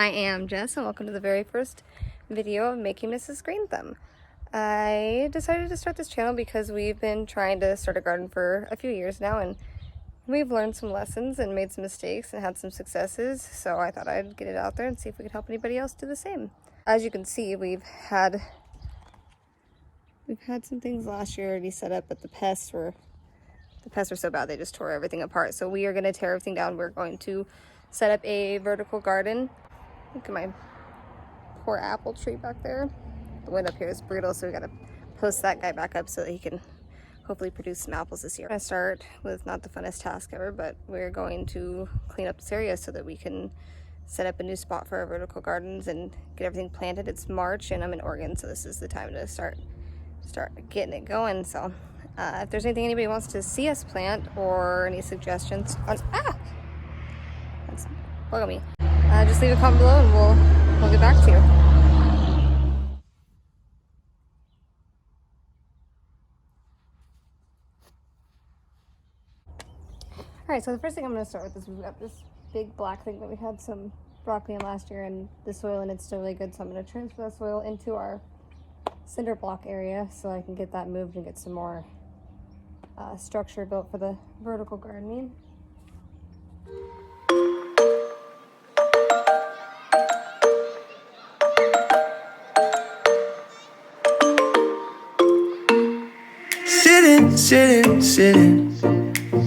I am Jess, and welcome to the very first video of Making Mrs. Green Thumb. I decided to start this channel because we've been trying to start a garden for a few years now, and we've learned some lessons and made some mistakes and had some successes, so I thought I'd get it out there and see if we could help anybody else do the same. As you can see, we've had some things last year already set up, but the pests were so bad they just tore everything apart. So we are going to tear everything down. We're going to set up a vertical garden. Look at my poor apple tree back there. The wind up here is brutal, so we got to post that guy back up so that he can hopefully produce some apples this year. I'm going to start with not the funnest task ever, but we're going to clean up this area so that we can set up a new spot for our vertical gardens and get everything planted. It's March and I'm in Oregon, so this is the time to start getting it going. So if there's anything anybody wants to see us plant or any suggestions on that's bugging me, just leave a comment below and we'll get back to you. Alright, so the first thing I'm going to start with is we've got this big black thing that we had some broccoli in last year, and the soil in it's still really good, so I'm going to transfer that soil into our cinder block area so I can get that moved and get some more structure built for the vertical gardening. Sitting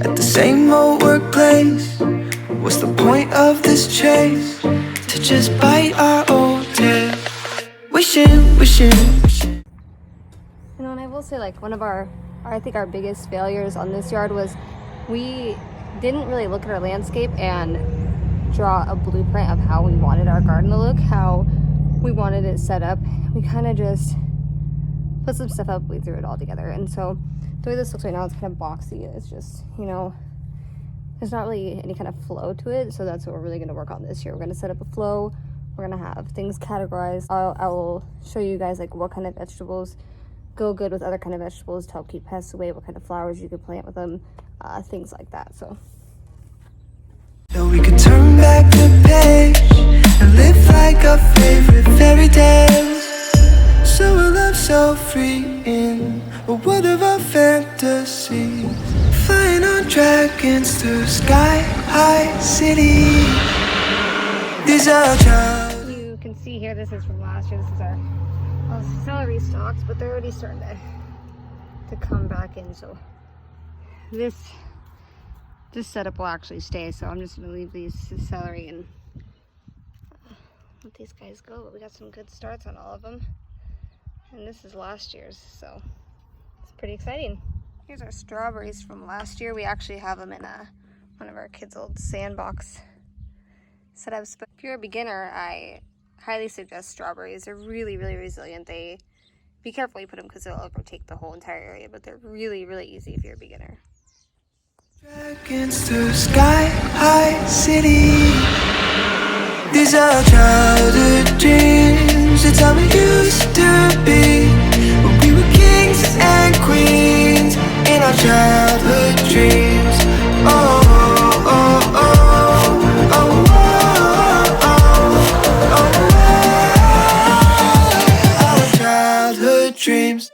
at the same old workplace. What's the point of this chase? To just bite our old tail. Wishing. You know, and I will say, like, one of I think our biggest failures on this yard was we didn't really look at our landscape and draw a blueprint of how we wanted our garden to look, how we wanted it set up. We kind of just put some stuff up, we threw it all together. And so the way this looks right now, it's kind of boxy. It's just, you know, there's not really any kind of flow to it. So that's what we're really going to work on this year. We're going to set up a flow. We're going to have things categorized. I will show you guys like what kind of vegetables go good with other kind of vegetables to help keep pests away, what kind of flowers you could plant with them, things like that. So we could turn back the page and live like our favorite fairy tales. So a love so free in a world of our fantasies, flying on dragons through sky-high cities. These are child. You can see here, this is from last year. This is our celery stalks, but they're already starting to come back in. So this setup will actually stay. So I'm just going to leave these celery and let these guys go. But we got some good starts on all of them. And this is last year's, so it's pretty exciting. Here's our strawberries from last year. We actually have them in one of our kids' old sandbox setups. But if you're a beginner, I highly suggest strawberries. They're really, really resilient. Be careful you put them because they'll overtake the whole entire area, but they're really, really easy if you're a beginner. Dragons through sky-high city. These are childhood dreams. It's how we used to be when we were kings and queens in our childhood dreams. Oh, oh, oh, oh, oh, oh, oh, our childhood dreams.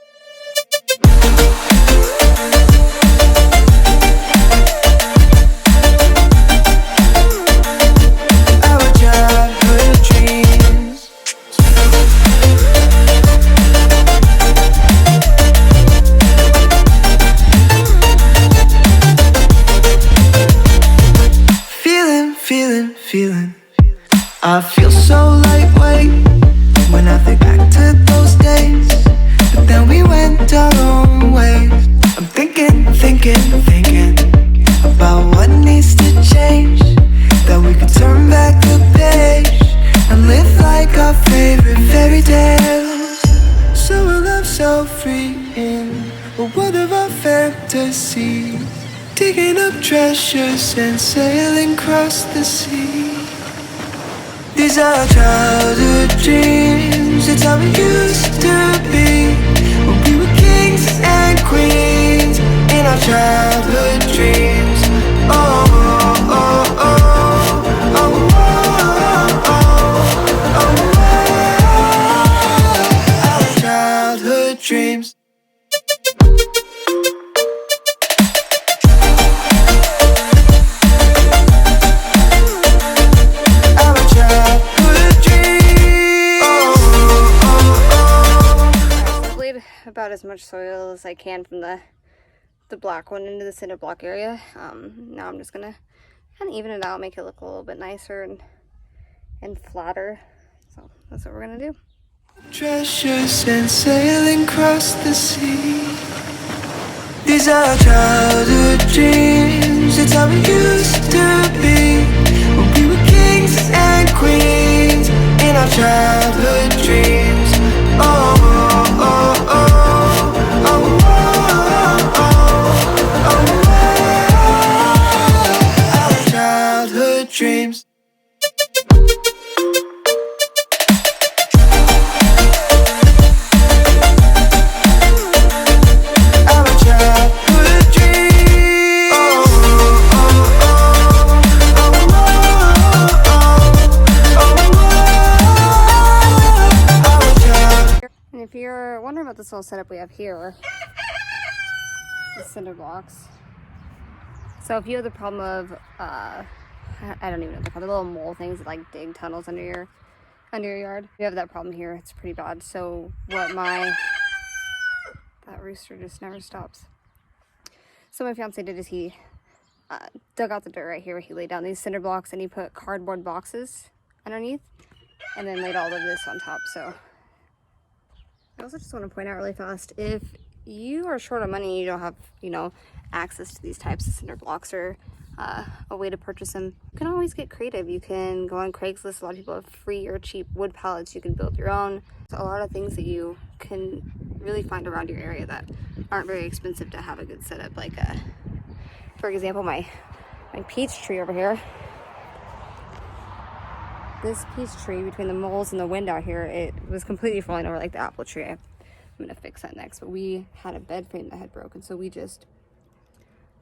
Feeling, I feel so lightweight when I think back to those days, but then we went our own ways. I'm thinking about what needs to change, that we could turn back the page and live like our favorite fairy tales. So a love so free in a world of our fantasies, digging up treasures and sailing across the sea. These are childhood dreams. It's how we used to be when we were kings and queens in our childhood dreams. Oh, oh, oh, oh, oh, oh, oh, oh. childhood dreams. Our childhood dreams. I've laid about as much soil as I can from the black one into the cinder block area. Now I'm just gonna kind of even it out, make it look a little bit nicer and flatter. So that's what we're gonna do. Treasures and sailing across the sea. These are our childhood dreams. It's how we used to be when we were kings and queens in our childhood dreams. Oh, oh, oh, oh, oh, oh, oh, oh, our childhood dreams. And if you're wondering about this little setup we have here, the cinder blocks. So if you have the problem of, I don't even know what they're called, the little mole things that like dig tunnels under your yard. If you have that problem here, it's pretty bad. So what that rooster just never stops. So my fiance did is he dug out the dirt right here. He laid down these cinder blocks and he put cardboard boxes underneath and then laid all of this on top. So I also just want to point out really fast, if you are short on money and you don't have, access to these types of cinder blocks or a way to purchase them, you can always get creative. You can go on Craigslist. A lot of people have free or cheap wood pallets. You can build your own. There's a lot of things that you can really find around your area that aren't very expensive to have a good setup. Like, for example, my peach tree over here. This peach tree, between the moles and the wind out here, it was completely falling over like the apple tree. I'm gonna fix that next. But we had a bed frame that had broken, so we just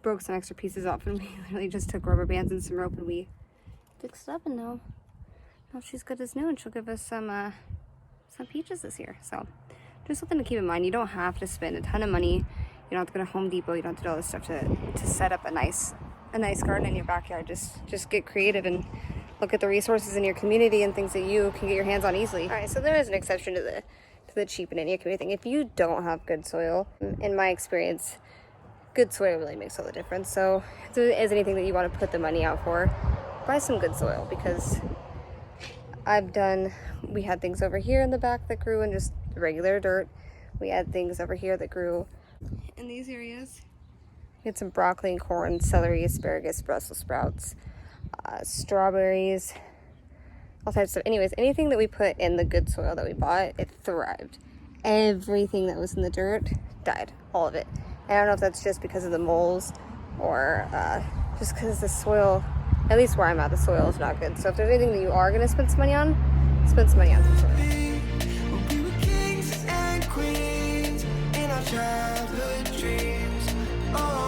broke some extra pieces off, and we literally just took rubber bands and some rope and we fixed it up. And now she's good as new, and she'll give us some peaches this year. So just something to keep in mind. You don't have to spend a ton of money. You don't have to go to Home Depot. You don't have to do all this stuff to set up a nice garden in your backyard. Just get creative and look at the resources in your community and things that you can get your hands on easily. All right, so there is an exception to the cheap and in your community thing. If you don't have good soil, in my experience, good soil really makes all the difference. So if there is anything that you want to put the money out for, buy some good soil, because we had things over here in the back that grew in just regular dirt. We had things over here that grew in these areas. We had some broccoli and corn, celery, asparagus, Brussels sprouts, strawberries, all types of stuff. Anyways, anything that we put in the good soil that we bought, it thrived. Everything that was in the dirt died, all of it. And I don't know if that's just because of the moles or just because the soil, at least where I'm at, the soil is not good. So if there's anything that you are going to spend some money on, spend some money on some soil. We were kings and queens in our childhood dreams. Oh.